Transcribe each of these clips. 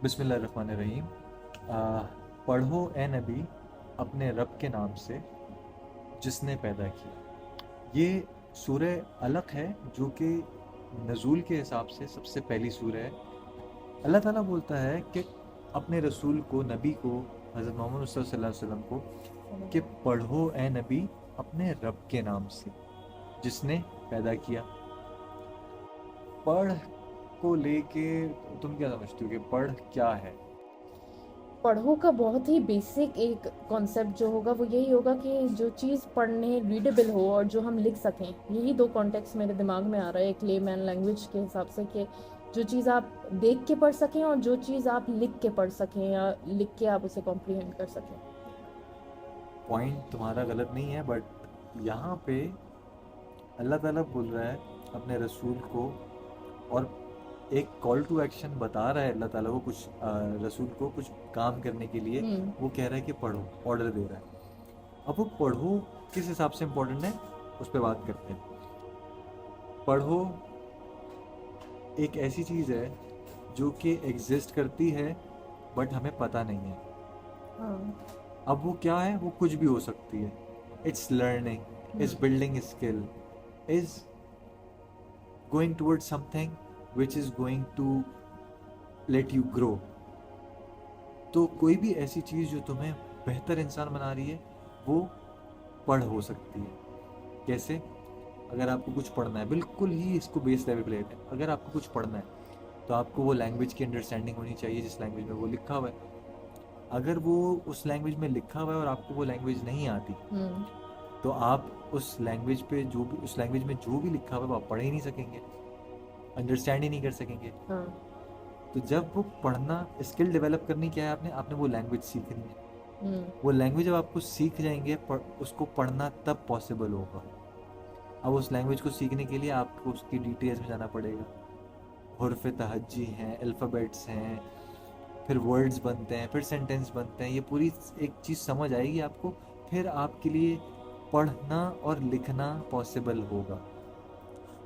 बिस्मिल्लाहिर्रहमानिर्रहीम। पढ़ो ए नबी अपने रब के नाम से जिसने पैदा किया। ये सूरह अलक है जो कि नज़ूल के हिसाब से सबसे पहली सूरह है। अल्लाह ताला बोलता है कि अपने रसूल को, नबी को, हज़रत मोहम्मद सल्लल्लाहु अलैहि वसल्लम को कि पढ़ो ए नबी अपने रब के नाम से जिसने पैदा किया। पढ़ को लेके तुम क्या समझती हो कि पढ़ क्या है? पढ़ो का बहुत ही बेसिक एक कॉन्सेप्ट जो होगा वो यही होगा कि जो चीज़ पढ़ने रीडेबल हो और जो हम लिख सकें। यही दो कॉन्टेक्स्ट मेरे दिमाग में आ रहा है एक लेमैन लैंग्वेज के हिसाब से, कि जो चीज़ आप देख के पढ़ सकें और जो चीज़ आप लिख के पढ़ सकें या लिख के आप उसे कॉम्प्रीहेंड कर सकें। पॉइंट तुम्हारा गलत नहीं है, बट यहाँ पे अल्लाह ताला बोल रहा है अपने रसूल को, और एक कॉल टू एक्शन बता रहा है अल्लाह ताला को कुछ रसूल को कुछ काम करने के लिए। हम्म। वो कह रहा है कि पढ़ो, ऑर्डर दे रहा है। अब वो पढ़ो किस हिसाब से इम्पोर्टेंट है, उस पर बात करते हैं। पढ़ो एक ऐसी चीज़ है जो कि एग्जिस्ट करती है बट हमें पता नहीं है। हाँ। अब वो क्या है, वो कुछ भी हो सकती है। It's learning, is hmm. Building skill, is going toward something which is going to let you grow. तो कोई भी ऐसी चीज़ जो तुम्हें बेहतर इंसान बना रही है, वो पढ़ हो सकती है। कैसे? अगर आपको कुछ पढ़ना है, बिल्कुल ही इसको बेस लेवल पे लेते हैं, अगर आपको कुछ पढ़ना है तो आपको वो लैंग्वेज की अंडरस्टैंडिंग होनी चाहिए जिस लैंग्वेज में वो लिखा हुआ है। अगर वो उस लैंग्वेज में लिखा हुआ है और आपको वो लैंग्वेज नहीं आती, हम्म। तो आप उस लैंग्वेज पे जो भी, उस लैंग्वेज में जो भी लिखा हुआ है वो आप पढ़ ही नहीं सकेंगे, अंडरस्टैंड ही नहीं कर सकेंगे। हाँ। तो जब वो पढ़ना, स्किल डेवलप करनी क्या है, आपने आपने वो लैंग्वेज सीखनी है। हम्म। वो लैंग्वेज जब आपको सीख जाएंगे, उसको पढ़ना तब पॉसिबल होगा। अब उस लैंग्वेज को सीखने के लिए आपको उसकी डिटेल्स में जाना पड़ेगा। हुर्फ तहज्जी हैं, अल्फ़ाबेट्स हैं, फिर वर्ड्स बनते हैं, फिर सेंटेंस बनते हैं, ये पूरी एक चीज़ समझ आएगी आपको। फिर आपके लिए पढ़ना और लिखना पॉसिबल होगा।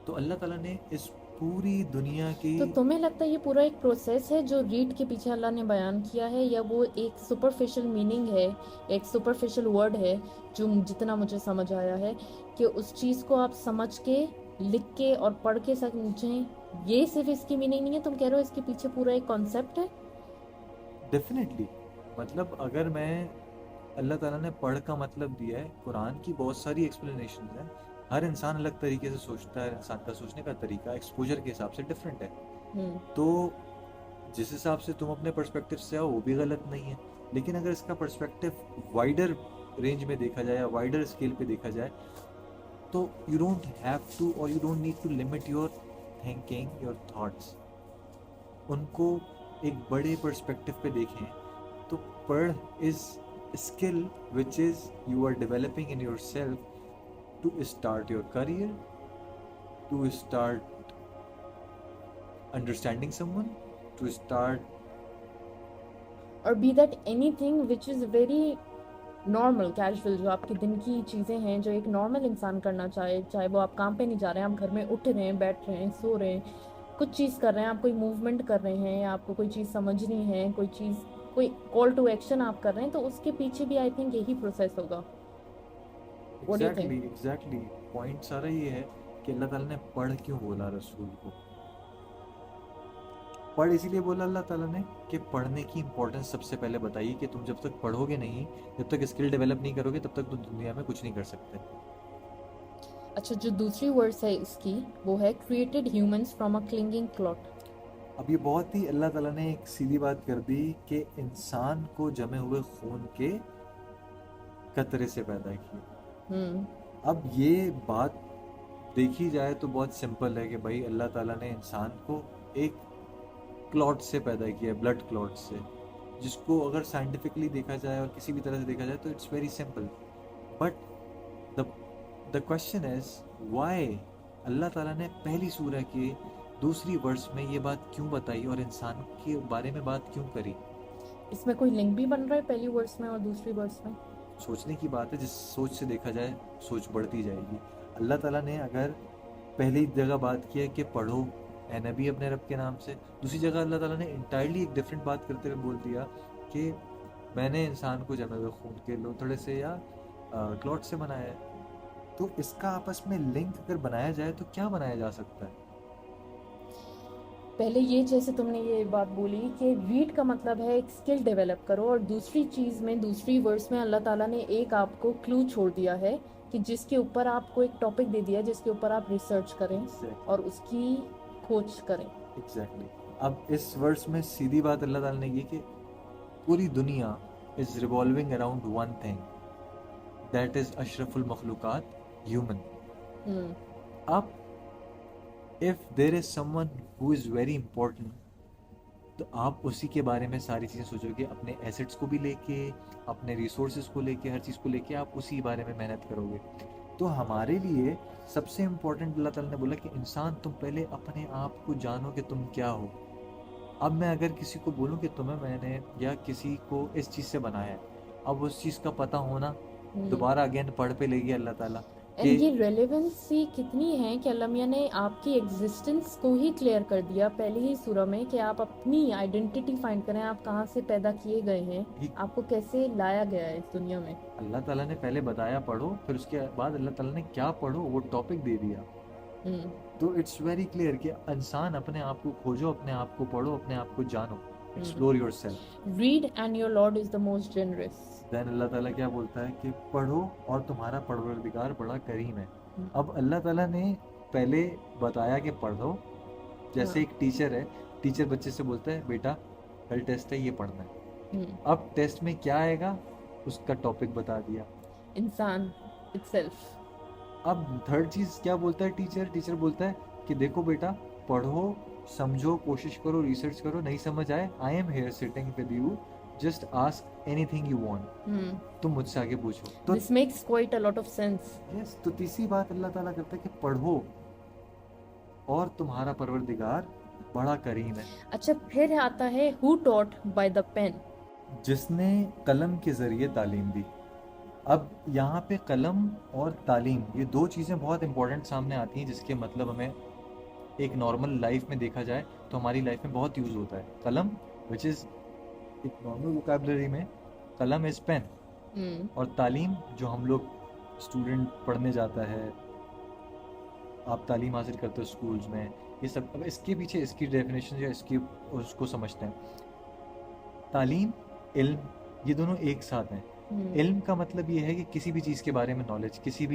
तो अल्लाह ताला ने इस पूरी दुनिया की, तो तुम्हें लगता है ये पूरा एक प्रोसेस है जो रीड के पीछे अल्लाह ने बयान किया है, या वो एक सुपरफिशियल मीनिंग है, एक सुपरफिशियल वर्ड है जो जितना मुझे समझ आया है कि उस चीज़ को आप समझ के, लिख के और पढ़ के समझें, ये सिर्फ इसकी मीनिंग नहीं है? तुम कह रहे हो इसके पीछे पूरा एक कॉन्सेप्ट है। डेफिनेटली, मतलब अगर मैं, अल्लाह ताला ने पढ़ का मतलब दिया है, कुरान की बहुत सारी एक्सप्लेनेशन है। हर इंसान अलग तरीके से सोचता है, इंसान का सोचने का तरीका एक्सपोजर के हिसाब से डिफरेंट है। हम्म। तो जिस हिसाब से तुम अपने पर्सपेक्टिव से आओ वो भी गलत नहीं है, लेकिन अगर इसका पर्सपेक्टिव वाइडर रेंज में देखा जाए या वाइडर स्केल पे देखा जाए, तो यू डोंट हैव टू, और you don't need to limit your thinking, your thoughts. उनको एक बड़े पर्सपेक्टिव पे देखें तो पढ़ is skill which is you are developing in your self to start your career, to start understanding someone, to start. और be that any thing which is very normal casual, जो आपके दिन की चीज़ें हैं जो एक नॉर्मल इंसान करना चाहे, चाहे वो आप काम पे नहीं जा रहे हैं, आप घर में उठ रहे हैं, बैठ रहे हैं, सो रहे हैं, कुछ चीज़ कर रहे हैं, आप कोई मूवमेंट कर रहे हैं, या आपको कोई चीज़ समझनी है, कोई चीज़, कोई कॉल टू एक्शन आप कर रहे हैं, तो उसके पीछे भी आई थिंक यही प्रोसेस होगा। What do you think? Exactly exactly, point सारा ये है कि अल्लाह ताला ने पढ़ क्यों बोला रसूल को। पढ़ इसीलिए बोला अल्लाह ताला ने कि पढ़ने की इंपॉर्टेंस सबसे पहले बताइए कि तुम जब तक पढ़ोगे नहीं, जब तक स्किल डेवलप नहीं करोगे, तब तक तुम दुनिया में कुछ नहीं कर सकते। अच्छा, जो दूसरी वर्ड्स है इसकी, वो है created humans from a clinging clot. अब ये बहुत ही अल्लाह ताला ने एक सीधी बात कर दी कि इंसान को जमे हुए खून के कतरे से पैदा किया। हम्म। अब ये बात देखी जाए तो बहुत सिंपल है कि भाई अल्लाह ताला ने इंसान को एक क्लॉट से पैदा किया, ब्लड क्लॉट से, जिसको अगर साइंटिफिकली देखा जाए और किसी भी तरह से देखा जाए तो it's very simple. But the the question is why Allah ताला ने पहली सूरह के दूसरी वर्स में ये बात क्यों बताई और इंसान के बारे में बात क्यों करी। इसमें कोई लिंक भी बन रहा है पहली वर्ड्स में और दूसरी वर्ड्स में? सोचने की बात है, जिस सोच से देखा जाए सोच बढ़ती जाएगी। अल्लाह ताला ने अगर पहली जगह बात की है कि पढ़ो ए नबी अपने रब के नाम से। दूसरी जगह अल्लाह ताला ने इंटायरली एक डिफरेंट बात करते हुए बोल दिया कि मैंने इंसान को जमे हुए खून के लोथड़े से या क्लॉट से बनाया है। तो इसका आपस में लिंक अगर बनाया जाए तो क्या बनाया जा सकता है? पहले ये जैसे तुमने ये बात बोली कि रीड का मतलब है एक स्किल डेवलप करो, और दूसरी चीज़ में दूसरी वर्ड्स में अल्लाह ताला ने एक आपको क्लू छोड़ दिया है कि जिसके ऊपर आपको एक टॉपिक दे दिया जिसके ऊपर आप रिसर्च करें और उसकी खोज करें। एग्जैक्टली। अब इस वर्स में सीधी बात अल्लाह ताला ने की कि पूरी दुनिया is revolving around one thing, that is अशरफुल मखलूकात, ह्यूमन। हम्म अब if there is someone who is very important, तो आप उसी के बारे में सारी चीज़ें सोचोगे, अपने एसेट्स को भी लेके, अपने रिसोर्सेज को लेके, हर चीज़ को लेके आप उसी बारे में मेहनत करोगे। तो हमारे लिए सबसे इम्पोर्टेंट अल्लाह ताला ने बोला कि इंसान तुम पहले अपने आप को जानो कि तुम क्या हो। अब मैं अगर किसी को बोलूँ कि तुम्हें मैंने या किसी को इस चीज़ से बनाया है, अब उस चीज़ का पता होना दोबारा अगेन पढ़ पे लेगी अल्लाह ताला एंड कि ये रेलेवेंसी कितनी है कि अल्लाह मियाँ ने आपकी एग्जिस्टेंस को ही क्लियर कर दिया पहले ही सूरह में कि आप अपनी आइडेंटिटी फाइंड करें, आप कहाँ से पैदा किए गए हैं, ही- आपको कैसे लाया गया है इस दुनिया में। अल्लाह ताला ने पहले बताया पढ़ो, फिर उसके बाद अल्लाह ताला ने क्या पढ़ो वो टॉपिक दे दिया। हम्म तो इट्स वेरी क्लियर कि इंसान अपने आप को खोजो, अपने आप को पढ़ो, अपने आप को जानो, explore yourself. Read and your lord is the most generous. Then Allah ताला क्या बोलता है कि पढ़ो और तुम्हारा परवरदिगार बड़ा करीम है। अब अल्लाह ताला ने पहले बताया कि पढ़ो, जैसे हाँ। एक टीचर है, टीचर बच्चे से बोलता है बेटा कल टेस्ट है, ये पढ़ना है। अब टेस्ट में क्या आएगा उसका टॉपिक बता दिया। इंसान इटसेल्फ। अब थर्ड चीज क्या बोलता है टीचर? टीचर बोलता है कि देखो बेटा पढ़ो, समझो, कोशिश करो, रिसर्च करो, नहीं समझ आए I am here sitting with you, just ask anything you want, तुम मुझसे आगे पूछो। तो this makes quite a lot of sense. Yes, तो तीसरी बात अल्लाह ताला करता है कि पढ़ो और तुम्हारा परवरदिगार बड़ा करीम है। अच्छा, फिर आता है who taught by the pen. जिसने कलम के जरिए तालीम दी। अब यहाँ पे कलम और तालीम ये दो चीज़ें बहुत इंपॉर्टेंट सामने आती हैं, जिसके मतलब हमें एक नॉर्मल लाइफ में देखा जाए तो हमारी लाइफ में बहुत यूज़ होता है। कलम विच इज़ एक नॉर्मल वोकैबुलरी में कलम इज़ पेन, और तालीम जो हम लोग स्टूडेंट पढ़ने जाता है, आप तालीम हासिल करते हो स्कूल्स में, ये सब। अब इसके पीछे इसकी डेफिनेशन या इसकी उसको समझते हैं। तालीम, इल्म, ये दोनों एक साथ हैं। इल्म का मतलब ये है कि किसी भी चीज़ के बारे में नॉलेज, किसी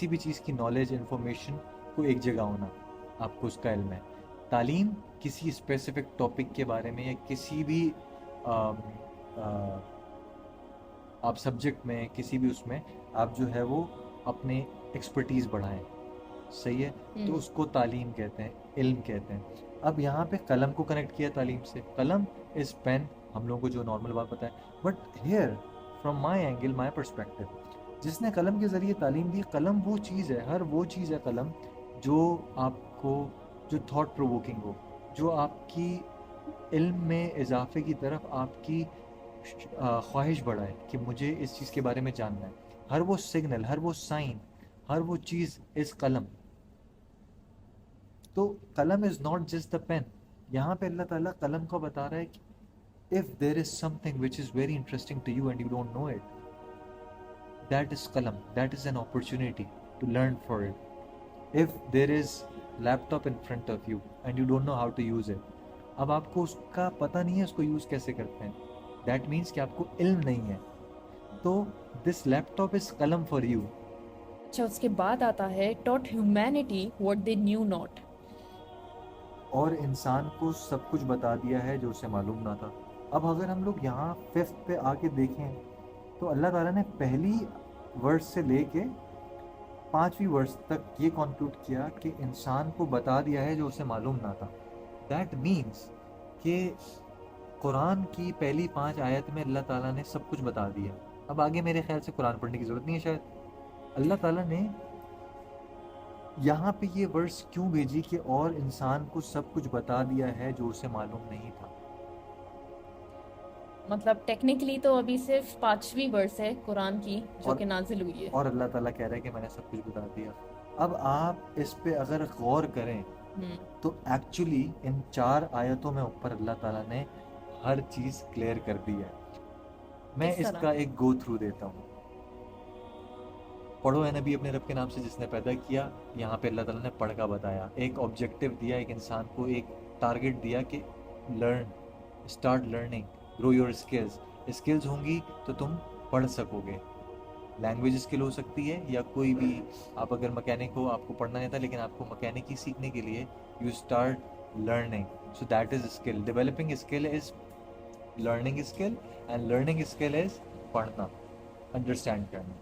भी चीज़ की नॉलेज, इन्फॉर्मेशन को एक जगह होना, आपको उसका इल्म है। तालीम किसी स्पेसिफिक टॉपिक के बारे में या किसी भी आप सब्जेक्ट में, किसी भी उसमें आप जो है वो अपने एक्सपर्टीज़ बढ़ाएं, सही है, तो उसको तालीम कहते हैं, इल्म कहते हैं। अब यहाँ पे कलम को कनेक्ट किया तालीम से। कलम इज़ पेन, हम लोगों को जो नॉर्मल बात पता है, but here from my angle, my perspective, जिसने कलम के ज़रिए तालीम दी, कलम वो चीज़ है, हर वो चीज़ है कलम जो आपको, जो थॉट प्रोवोकिंग हो, जो आपकी इल्म में इजाफे की तरफ आपकी ख्वाहिश बढ़ाए कि मुझे इस चीज़ के बारे में जानना है। हर वो सिग्नल, हर वो साइन, हर वो चीज़ इज़ कलम। तो कलम is not just the pen. यहाँ पे अल्लाह ताला कलम को बता रहा है कि if there is something which is very interesting to you and you don't know it, that is kalam, that is an opportunity to learn for it. If there is laptop in front of you and you don't know how to use it, अब आपको उसका पता नहीं है उसको use कैसे करते हैं, that means कि आपको इल्म नहीं है। तो this laptop is kalam for you. अच्छा, उसके बाद आता है taught humanity what they knew not। और इंसान को सब कुछ बता दिया है जो उसे मालूम ना था। अब अगर हम लोग यहाँ 5th पे आके देखें तो अल्लाह ताला ने पहली वर्स से लेके 5वीं वर्स तक ये कंक्लूड किया कि इंसान को बता दिया है जो उसे मालूम ना था। दैट मीन्स कि कुरान की पहली 5 आयत में अल्लाह ताला ने सब कुछ बता दिया। अब आगे मेरे ख्याल से कुरान पढ़ने की ज़रूरत नहीं है शायद। अल्लाह ताला ने यहाँ पे ये वर्स क्यों भेजी कि और इंसान को सब कुछ बता दिया है जो उसे मालूम नहीं था। मतलब टेक्निकली तो अभी सिर्फ 5वीं वर्स है कुरान की जो और- कि नाजिल हुई है। और अल्लाह ताला कह रहा है कि मैंने सब कुछ बता दिया। अब आप इस पे अगर गौर करें तो एक्चुअली इन 4 आयतों में ऊपर अल्लाह ताला ने हर चीज़ क्लियर कर दी है। मैं किस तरह? इसका एक गो थ्रू देता हूँ। पढ़ो है नबी अपने रब के नाम से जिसने पैदा किया। यहाँ पे अल्लाह ताला ने पढ़ का बताया, एक ऑब्जेक्टिव दिया, एक इंसान को एक टारगेट दिया कि learn, start learning, grow your skills. Skills होंगी तो तुम पढ़ सकोगे। लैंग्वेज स्किल हो सकती है या कोई भी, आप अगर मैकेनिक हो, आपको पढ़ना नहीं था लेकिन आपको मैकेनिक ही सीखने के लिए you start learning, so that is skill. Developing skill is learning skill and learning skill is पढ़ना, अंडरस्टैंड करना।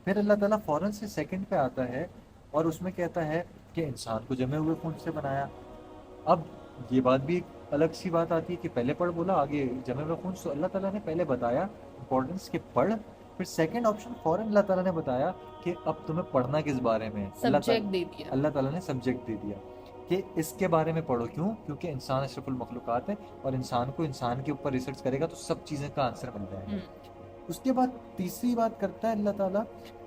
फिर अल्लाह ताला फ़ौरन से सेकंड पे आता है और उसमें कहता है कि इंसान को जमे हुए खून से बनाया। अब ये बात भी एक अलग सी बात आती है कि पहले पढ़ बोला, आगे जमे हुए खून। तो अल्लाह ताला ने पहले बताया इंपॉर्टेंस के पढ़, फिर सेकंड ऑप्शन फ़ौरन अल्लाह ताला ने बताया कि अब तुम्हें पढ़ना किस बारे में है। सब्जेक्ट दे दिया। अल्लाह ताला ने सब्जेक्ट दे दिया कि इसके बारे में पढ़ो। क्यों? क्योंकि इंसान अशरफुल मखलूक़ात है और इंसान को इंसान के ऊपर रिसर्च करेगा तो सब चीज़ें का आंसर मिल जाएगा। उसके बाद तीसरी बात करता है अल्लाह ताला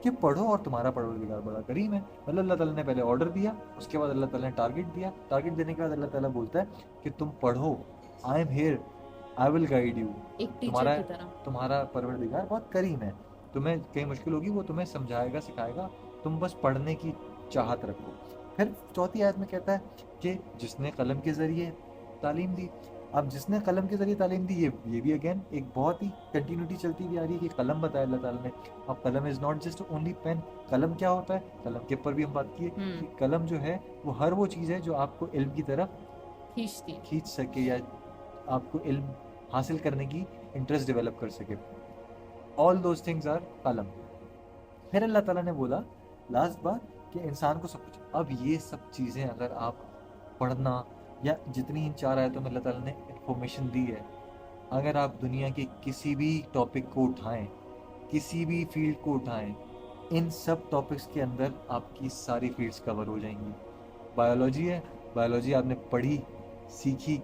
कि पढ़ो और तुम्हारा परवरदिगार बड़ा करीम है। मतलब अल्लाह ताला ने पहले ऑर्डर दिया, उसके बाद अल्लाह ताला ने टारगेट दिया। टारगेट देने के बाद अल्लाह ताला बोलता है कि तुम पढ़ो, I am here, I will guide you. एक टीचर तुम्हारा की तरह। तुम्हारा परवरदिगार बहुत करीम है, तुम्हें कहीं मुश्किल होगी वो तुम्हें समझाएगा, सिखाएगा, तुम बस पढ़ने की चाहत रखो। फिर चौथी आयत में कहता है कि जिसने कलम के ज़रिए तालीम दी। अब जिसने कलम के ज़रिए तालीम दी, ये भी अगेन एक बहुत ही कंटिन्यूटी चलती हुई आ रही है कि कलम बताया अल्लाह ताला ने। अब कलम is not just only pen. कलम क्या होता है? कलम के ऊपर भी हम बात की है कि कलम जो है वो हर वो चीज़ है जो आपको इल्म की तरफ खींच सके या आपको इल्म हासिल करने की इंटरेस्ट डेवलप कर सके। ऑल दोज थिंग्स आर कलम। फिर अल्लाह ताला ने बोला लास्ट बात कि इंसान को सब कुछ। अब ये सब चीज़ें अगर आप पढ़ना या जितनी इन 4 आयतों में अल्लाह ताला ने इंफॉर्मेशन दी है, अगर आप दुनिया के किसी भी टॉपिक को उठाएं, किसी भी फील्ड को उठाएं, इन सब टॉपिक्स के अंदर आपकी सारी फील्ड्स कवर हो जाएंगी। बायोलॉजी है, बायोलॉजी आपने पढ़ी, सीखी,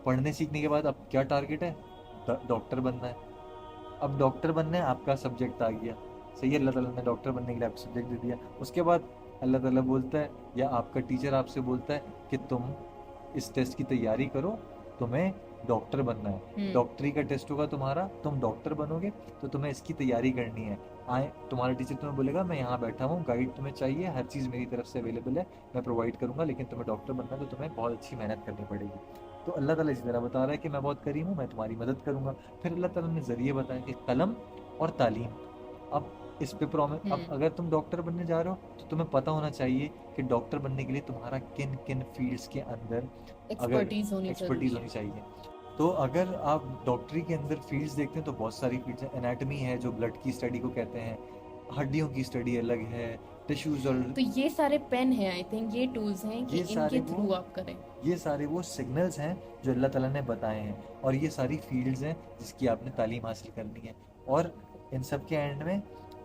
पढ़ने सीखने के बाद अब क्या टारगेट है? डॉक्टर बनना है। अब डॉक्टर बनना है, आपका सब्जेक्ट आ गया, सही है, अल्लाह ताला ने डॉक्टर बनने के लिए आपको सब्जेक्ट दे दिया। उसके बाद अल्लाह ताला बोलता है या आपका टीचर आपसे बोलता है कि तुम इस टेस्ट की तैयारी करो, तुम्हें डॉक्टर बनना है। डॉक्टरी का टेस्ट होगा तुम्हारा, तुम डॉक्टर बनोगे तो तुम्हें इसकी तैयारी करनी है। आए तुम्हारा टीचर तुम्हें बोलेगा मैं यहाँ बैठा हूँ, गाइड तुम्हें चाहिए, हर चीज़ मेरी तरफ से अवेलेबल है, मैं प्रोवाइड करूँगा, लेकिन तुम्हें डॉक्टर बनना है तो तुम्हें बहुत अच्छी मेहनत करनी पड़ेगी। तो अल्लाह ताला इसी तरह बता रहा है कि मैं बहुत करीम हूँ, मैं तुम्हारी मदद करूँगा। फिर अल्लाह ताला ने ज़रिए बताया कि कलम और तालीम। अब इस पे प्रॉमिस, अब अगर तुम डॉक्टर बनने जा रहे हो तो तुम्हें पता होना चाहिए कि डॉक्टर बनने के लिए तुम्हारा किन किन फील्ड्स के अंदर एक्सपर्टीज होनी चाहिए। तो अगर आप डॉक्टरी के अंदर फील्ड्स देखते हैं तो बहुत सारी फील्ड्स हैं। एनाटॉमी है जो ब्लड की स्टडी को कहते हैं, हड्डियों की स्टडी अलग है, टिश्यूज और तो ये सारे पेन हैं, आई थिंक ये टूल्स हैं कि इनके थ्रू आप करें। ये सारे वो सिग्नल्स हैं जो अल्लाह ताला ने बताए हैं और ये सारी फील्ड्स हैं जिसकी आपने तालीम हासिल करनी है। और इन सब के एंड में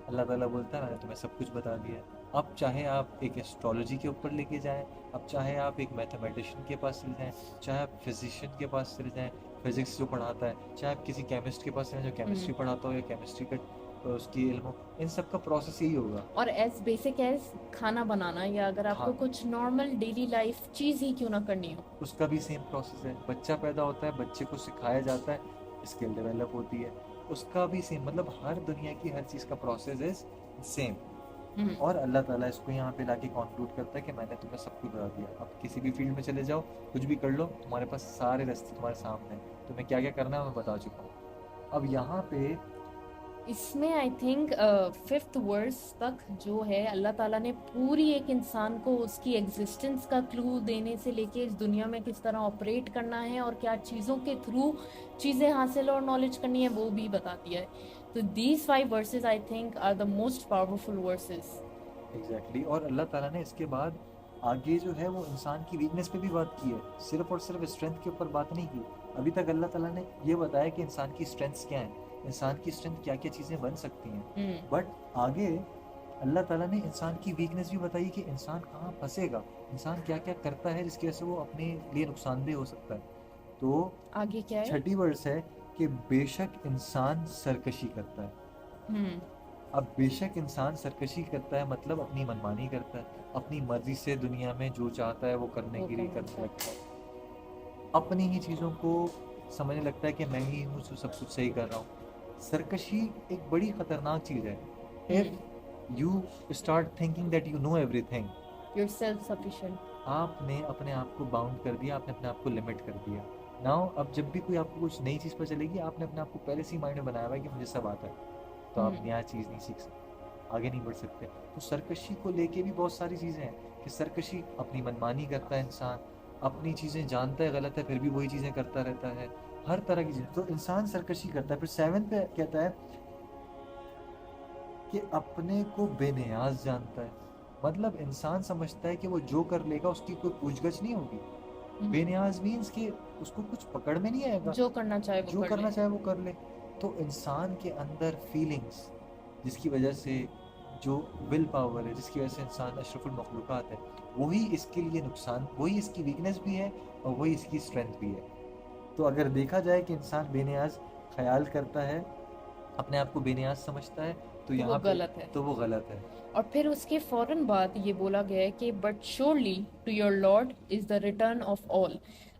अल्लाह ताला बोलता है मैंने तुम्हें सब कुछ बता दिया। अब चाहे आप एक एस्ट्रोलॉजी के ऊपर लेके जाएं, अब चाहे आप एक मैथमेटिशियन के पास चले जाएं, चाहे आप फिजिशियन के पास चले जाएं, फिजिक्स जो पढ़ाता है, चाहे आप किसी केमिस्ट के पास चले जो केमिस्ट्री पढ़ाता हो या केमिस्ट्री का उसकी इल्म हो, इन सब का प्रोसेस यही होगा। और एज बेसिक एज खाना बनाना या अगर आपको कुछ नॉर्मल डेली लाइफ चीज़ ही क्यों ना करनी हो, उसका भी सेम प्रोसेस है। बच्चा पैदा होता है, बच्चे को सिखाया जाता है, स्किल डेवलप होती है, उसका भी सेम। मतलब हर दुनिया की हर चीज़ का प्रोसेस इज सेम। और अल्लाह ताला इसको यहाँ पे लाके कंक्लूड करता है कि मैंने तुम्हें सब कुछ बता दिया। अब किसी भी फील्ड में चले जाओ, कुछ भी कर लो, तुम्हारे पास सारे रास्ते तुम्हारे सामने हैं, तुम्हें क्या क्या करना है मैं बता चुका हूँ। अब यहाँ पे इसमें आई थिंक 5th वर्स तक जो है अल्लाह ताला ने पूरी एक इंसान को उसकी एग्जिस्टेंस का क्लू देने से लेके इस दुनिया में किस तरह ऑपरेट करना है और क्या चीज़ों के थ्रू चीज़ें हासिल और नॉलेज करनी है वो भी बता दिया है। तो these 5 verses I think are the most powerful verses. Exactly. और अल्लाह ताला ने इसके बाद आगे जो है वो इंसान की वीकनेस पे भी बात की है, सिर्फ और सिर्फ स्ट्रेंथ के ऊपर बात नहीं की। अभी तक अल्लाह ताला ने ये बताया कि इंसान की स्ट्रेंथ्स क्या हैं, इंसान की स्ट्रेंथ क्या क्या चीज़ें बन सकती हैं, बट आगे अल्लाह ताला ने इंसान की वीकनेस भी बताई कि इंसान कहाँ फंसेगा, इंसान क्या क्या करता है जिसकी वजह से वो अपने लिए नुकसानदेह हो सकता है। तो आगे क्या है? छठी वर्स है कि बेशक इंसान सरकशी करता है। अब बेशक इंसान सरकशी करता है मतलब अपनी मनमानी करता है, अपनी मर्जी से दुनिया में जो चाहता है वो करने वो के लिए करना करने चाहिए। लगता है, अपनी ही चीज़ों को समझने लगता है कि मैं ही हूँ जो सब कुछ सही कर रहा हूँ। सरकशी एक बड़ी खतरनाक चीज़ है। If you start thinking that you know everything, You're self-sufficient. आपने अपने आप को बाउंड कर दिया, आपने अपने आप को लिमिट कर दिया। नाउ अब जब भी कोई आपको कुछ नई चीज़ पर चलेगी, आपने अपने आप को पहले से ही माइंड में बनाया हुआ है कि मुझे सब आता है, तो आप हम्म नया चीज़ नहीं सीख सकते, आगे नहीं बढ़ सकते। तो सरकशी को लेके भी बहुत सारी चीज़ें हैं कि सरकशी अपनी मनमानी करता है इंसान, अपनी चीज़ें जानता है गलत है फिर भी वही चीज़ें करता रहता है, हर तरह की चीज़ें। तो इंसान सरकशी करता है। फिर 7 पे कहता है कि अपने को बेनियाज जानता है। मतलब इंसान समझता है कि वो जो कर लेगा उसकी कोई पूछगछ नहीं होगी। हम्म बेनियाज मीन्स कि उसको कुछ पकड़ में नहीं आएगा, जो करना चाहे वो जो कर करना ले। चाहे वो कर ले। तो इंसान के अंदर फीलिंग्स, जिसकी वजह से जो विल पावर है, जिसकी वजह से इंसान अशरफुल मखलूक़ात है, वही इसके लिए नुकसान, वही इसकी वीकनेस भी है और वही इसकी स्ट्रेंथ भी है। तो अगर देखा जाए कि इंसान बेनियाज ख्याल करता है, अपने आप को बेनियाज समझता है, तो तो वो यहाँ पे गलत है। तो वो गलत है। और फिर उसके फौरन बाद ये बोला गया है कि but surely to your lord is the return of all.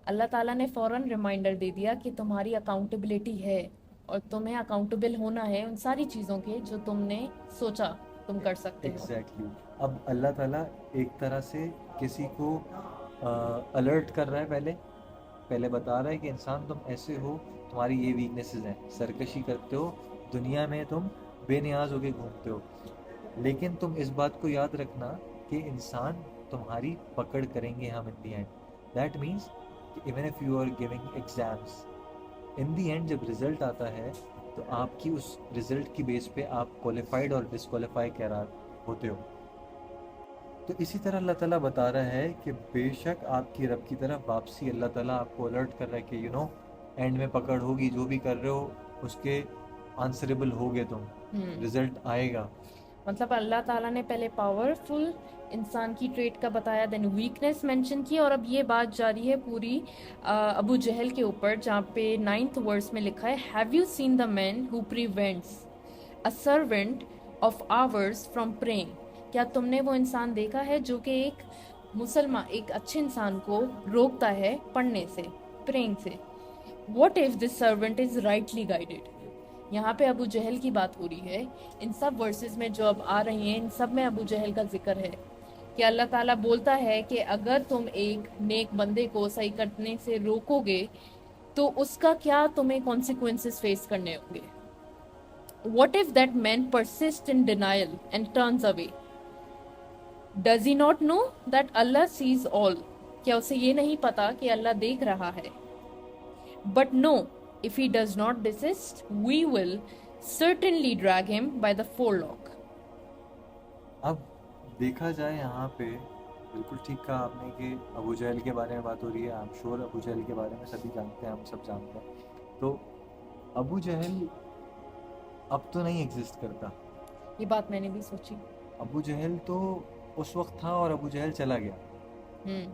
Allah ताला ने फौरन रिमाइंडर दे दिया कि तुम्हारी अकाउंटेबिलिटी है और तुम्हें अकाउंटेबल होना है उन सारी चीज़ों के जो तुमने सोचा तुम कर सकते हो। एग्जैक्टली अब अल्लाह ताला एक तरह से किसी को अलर्ट कर रहा है, पहले पहले बता रहा है कि इंसान तुम ऐसे हो, तुम्हारी ये वीकनेसेस हैं, सरकशी करते हो, दुनिया में तुम बेनियाज होके घूमते हो। लेकिन तुम इस बात को याद रखना कि इंसान तुम्हारी पकड़ करेंगे हम in the end. That means even if you are giving exams, in the end जब रिजल्ट आता है तो आपकी उस रिजल्ट की बेस पे आप क्वालिफाइड और डिसक्वालीफाई करार होते हो। तो इसी तरह अल्लाह ताला बता रहा है कि बेशक आपकी रब की तरफ वापसी, अल्लाह ताला आपको अलर्ट कर रहा है कि एंड में पकड़ होगी, जो भी कर रहे हो उसके आंसरेबल होगे तुम, हम्म रिजल्ट आएगा। मतलब अल्लाह ताला ने पहले पावरफुल इंसान की ट्रेट का बताया, देन वीकनेस मेंशन की, और अब ये बात जारी है पूरी अबू जहल के ऊपर, जहाँ पे 9th वर्स में लिखा है, have you seen the man who prevents a servant of hours from praying. क्या तुमने वो इंसान देखा है जो कि एक मुसलमान, एक अच्छे इंसान को रोकता है पढ़ने से, प्रेइंग से। What if this servant is rightly guided. यहाँ पे अबू जहल की बात हो रही है। इन सब वर्सेस में जो अब आ रही हैं, इन सब में अबू जहल का जिक्र है कि अल्लाह ताला बोलता है कि अगर तुम एक नेक बंदे को सही करने से रोकोगे तो उसका क्या तुम्हें कॉन्सिक्वेंसेस फेस करने होंगे। What if that man persists in denial and turns away? Does he not know that Allah sees all? क्या उसे ये नहीं पता कि अल्लाह देख रहा है? But no, if he does not desist, we will certainly drag him by the forelock. अब देखा जाए यहाँ पे, बिल्कुल ठीक कहा आपने कि अबू जहल के बारे में बात हो रही है। आई एम श्योर अबू जहल के बारे में सभी जानते हैं, हम सब जानते हैं। तो अबू जहल अब तो नहीं एग्जिस्ट करता। ये बात मैंने भी सोची। अबू जहल तो उस वक्त था और अबू जहल चला गया। हम्म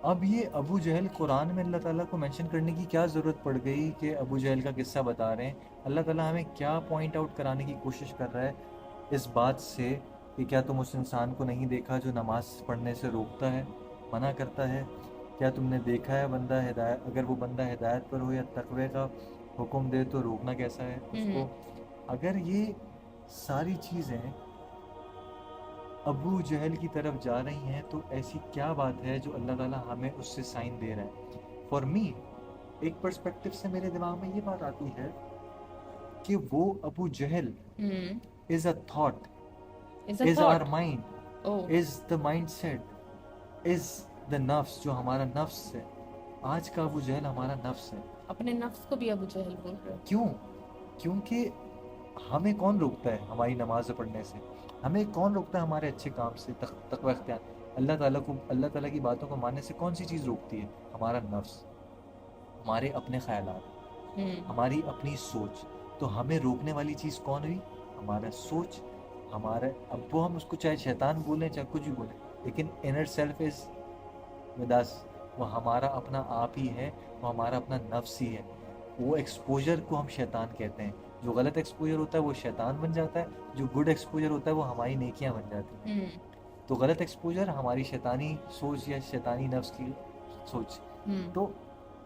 अब ये अबू जहल कुरान में अल्लाह ताला को मेंशन करने की क्या ज़रूरत पड़ गई कि अबू जहल का किस्सा बता रहे हैं। अल्लाह ताला हमें क्या पॉइंट आउट कराने की कोशिश कर रहा है इस बात से कि क्या तुम उस इंसान को नहीं देखा जो नमाज पढ़ने से रोकता है, मना करता है? क्या तुमने देखा है बंदा हिदायत, अगर वो बंदा हिदायत पर हो या तकवे का हुक्म दे तो रोकना कैसा है उसको? अगर ये सारी चीज़ें अबू जहल की तरफ जा रही हैं तो ऐसी क्या बात है जो अल्लाह ताला हमें उससे साइन दे रहा है? फॉर मी, एक पर्सपेक्टिव से मेरे दिमाग में ये बात आती है कि वो Abu Jahl is a thought, Is a is our thought. Mind, Oh, is the mind set, is the नफ्स, जो हमारा नफ्स है। आज का अबू जहल हमारा नफ्स है। अपने नफ्स को भी अबू जहल बोल रहे हो। क्यों? क्योंकि हमें कौन रोकता है हमारी नमाज पढ़ने से? हमें कौन रोकता है हमारे अच्छे काम से, तकवा इख्तियार? अल्लाह ताला को, अल्लाह ताला की बातों को मानने से कौन सी चीज़ रोकती है? हमारा नफ्स, हमारे अपने ख्यालात, हमारी अपनी सोच। तो हमें रोकने वाली चीज़ कौन हुई? हमारा सोच, हमारा, अब वो हम उसको चाहे शैतान बोलें चाहे कुछ भी बोलें, लेकिन inner self is with us, वो हमारा अपना आप ही है, वो हमारा अपना नफ्स ही है। वो एक्सपोजर को हम शैतान कहते हैं। जो गलत एक्सपोजर होता है वो शैतान बन जाता है, जो गुड एक्सपोजर होता है वो हमारी नेकियां बन जाती हैं। तो गलत एक्सपोजर हमारी शैतानी सोच या शैतानी नफ्स की सोच। हम्म तो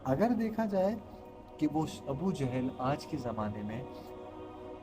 अगर देखा जाए कि वो अबू जहल आज के ज़माने में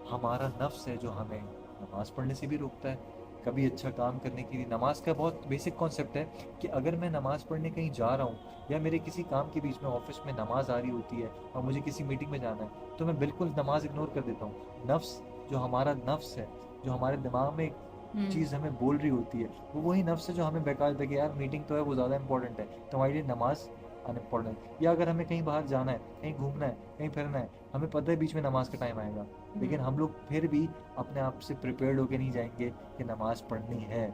हमारा नफ्स है जो हमें नमाज़ पढ़ने से भी रोकता है, कभी अच्छा काम करने के लिए। नमाज का बहुत बेसिक कॉन्सेप्ट है कि अगर मैं नमाज़ पढ़ने कहीं जा रहा हूँ या मेरे किसी काम के बीच में ऑफिस में नमाज आ रही होती है और मुझे किसी मीटिंग में जाना है, तो मैं बिल्कुल नमाज इग्नोर कर देता हूँ। नफ्स, जो हमारा नफ्स है, जो हमारे दिमाग में एक हम्म चीज़ हमें बोल रही होती है, वो वही नफ्स है जो हमें बहका देता है कि यार मीटिंग तो है, वो ज़्यादा इंपॉर्टेंट है, तुम्हारे लिए नमाज अनइम्पॉर्टेंट। या अगर हमें कहीं बाहर जाना है, कहीं घूमना है, कहीं फिरना है, हमें पता है बीच में नमाज का टाइम आएगा, लेकिन हम लोग फिर भी अपने आप से प्रिपेयर्ड होके नहीं जाएंगे कि नमाज पढ़नी है।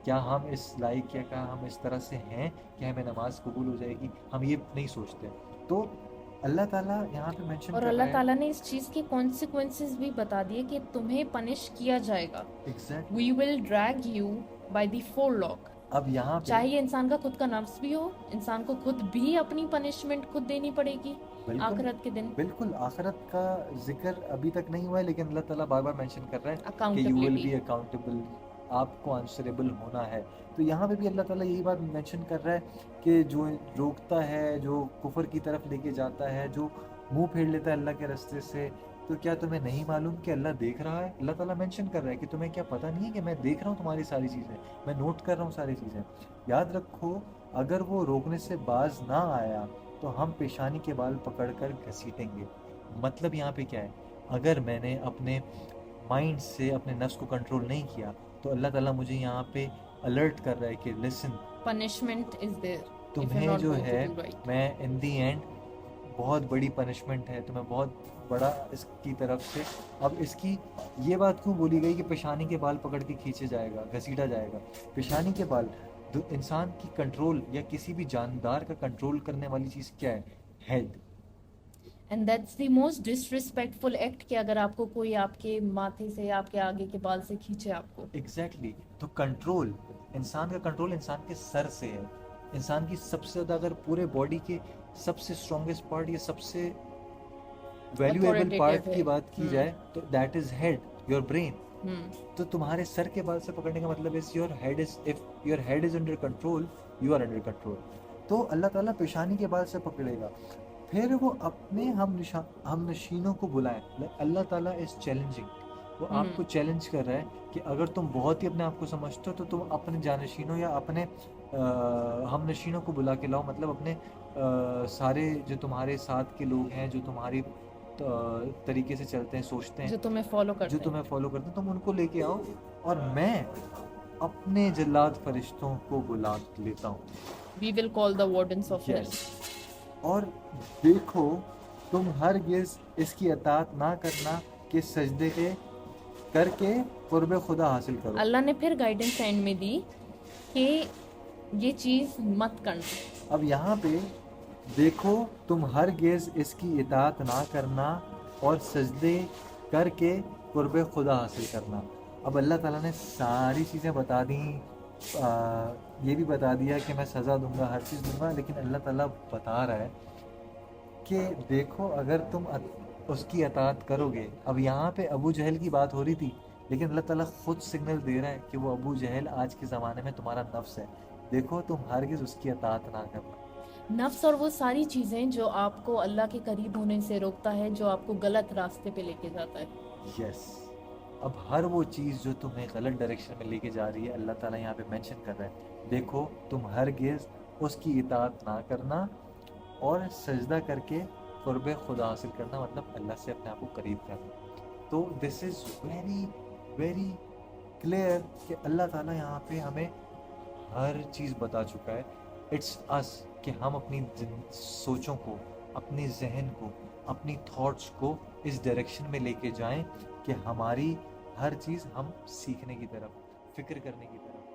क्या हम इस लायक या क्या हम इस तरह से हैं कि हमें नमाज कबूल हो जाएगी, हम ये नहीं सोचते। तो अल्लाह ताला यहाँ पे मेंशन और कर अल्लाह रहा है। ताला ने इस चीज़ के कॉन्सिक्वेंसेस भी बता दिए कि तुम्हें पनिश किया जाएगा। Exactly. We will drag you by the forelock. अब यहाँ पे चाहे ये इंसान का खुद का नफ्स भी हो, इंसान को खुद भी अपनी पनिशमेंट खुद देनी पड़ेगी बिल्कुल आखिरत के दिन। बिल्कुल आखिरत का जिक्र अभी तक नहीं हुआ है, लेकिन अल्लाह ताला बार बार मेंशन कर रहा है कि you will accountability. Be accountable, आपको आंसरेबल होना है। तो यहाँ पे भी अल्लाह ताला यही बात मेंशन कर रहा है कि जो रोकता है, जो कुफर की तरफ लेके जाता है, जो मुंह फेर लेता है अल्लाह के रास्ते से, तो क्या तुम्हें नहीं मालूम कि अल्लाह देख रहा है? अल्लाह ताला मेंशन कर रहा है कि तुम्हें क्या पता नहीं है कि मैं देख रहा हूँ तुम्हारी सारी चीज़ें, मैं नोट कर रहा हूँ सारी चीज़ें। याद रखो, अगर वो रोकने से बाज ना आया तो हम पेशानी के बाल पकड़कर घसीटेंगे। मतलब यहाँ पे क्या है, अगर मैंने अपने माइंड से अपने नफ्स को कंट्रोल नहीं किया, तो अल्लाह ताला मुझे यहाँ पे अलर्ट कर रहा है कि listen, punishment is there if you तुम्हें नॉट जो गोइंग है, टू डू राइट। मैं इन दी एंड बहुत बड़ी पनिशमेंट है तुम्हें, बहुत बड़ा इसकी तरफ से। अब इसकी ये बात क्यों बोली गई कि पेशानी के बाल पकड़ के खींचे जाएगा, घसीटा जाएगा? पेशानी के बाल, इंसान की कंट्रोल या किसी भी जानदार का कंट्रोल करने वाली चीज़ क्या है? Head. And that's the most disrespectful act कि अगर आपको कोई आपके माथे से, आपके आगे के बाल से खींचे आपको। एग्जैक्टली। तो कंट्रोल, इंसान का कंट्रोल इंसान के सर से है। इंसान की सबसे ज़्यादा, अगर पूरे बॉडी के सबसे स्ट्रॉन्गेस्ट पार्ट या सबसे वैल्यूएबल Authoritative पार्ट है। की बात की जाए, तो that is head, your brain. Hmm तो तुम्हारे सर के बाल से पकड़ने का मतलब is your head is, if your head is under control, you are under control. तो अल्लाह ताला पेशानी के बाल से पकड़ेगा, फिर वो अपने हम नशीनों को बुलाए। अल्लाह ताला इज चैलेंजिंग, वो आपको चैलेंज कर रहा है कि अगर तुम बहुत ही अपने आप को समझते हो, तो तुम अपने जानशीनों या अपने हम नशीनों को बुला के लाओ। मतलब अपने सारे जो तुम्हारे साथ के लोग हैं, जो तुम्हारी तरीके से चलते हैं, सोचते जो हैं, तुम्हें फॉलो जो करते हैं। तुम्हें फॉलो करते हैं, तुम उनको लेके आओ और मैं अपने जल्लाद फरिश्तों को बुला लेता हूँ। We will call the wardens of hell. Yes. और देखो, तुम हरगिज़ इसकी अतात ना करना कि सजदे के करके कुर्ब खुदा हासिल करो। अल्लाह ने फिर गाइडेंस एंड में दी कि ये चीज़ मत करना। अब यहाँ पे देखो, तुम हरगिज़ इसकी इतात ना करना और सजदे करके कुर्ब खुदा हासिल करना। अब अल्लाह ताला ने सारी चीज़ें बता दी, ये भी बता दिया कि मैं सज़ा दूंगा, हर चीज़ दूंगा, लेकिन अल्लाह ताला बता रहा है कि देखो, अगर तुम उसकी अतात करोगे। अब यहाँ पे अबू जहल की बात हो रही थी, लेकिन अल्लाह ताला खुद सिग्नल दे रहा है कि वो अबू जहल आज के ज़माने में तुम्हारा नफ्स है। देखो, तुम हरगिज़ उसकी अतात ना करना। नफ्स और वो सारी चीज़ें जो आपको अल्लाह के करीब होने से रोकता है, जो आपको गलत रास्ते पे लेके जाता है। यस। अब हर वो चीज़ जो तुम्हें गलत डायरेक्शन में लेके जा रही है, अल्लाह ताला यहाँ पे मेंशन कर रहा है, देखो तुम हरगिज़ उसकी इतात ना करना और सजदा करके कुर्ब खुदा हासिल करना, मतलब अल्लाह से अपने आप को करीब करना। तो this is very very clear कि अल्लाह ताला यहाँ पे हमें हर चीज़ बता चुका है। इट्स अस कि हम अपनी सोचों को, अपने जहन को, अपनी थॉट्स को इस डायरेक्शन में लेके जाएं कि हमारी हर चीज़ हम सीखने की तरफ, फिक्र करने की तरफ,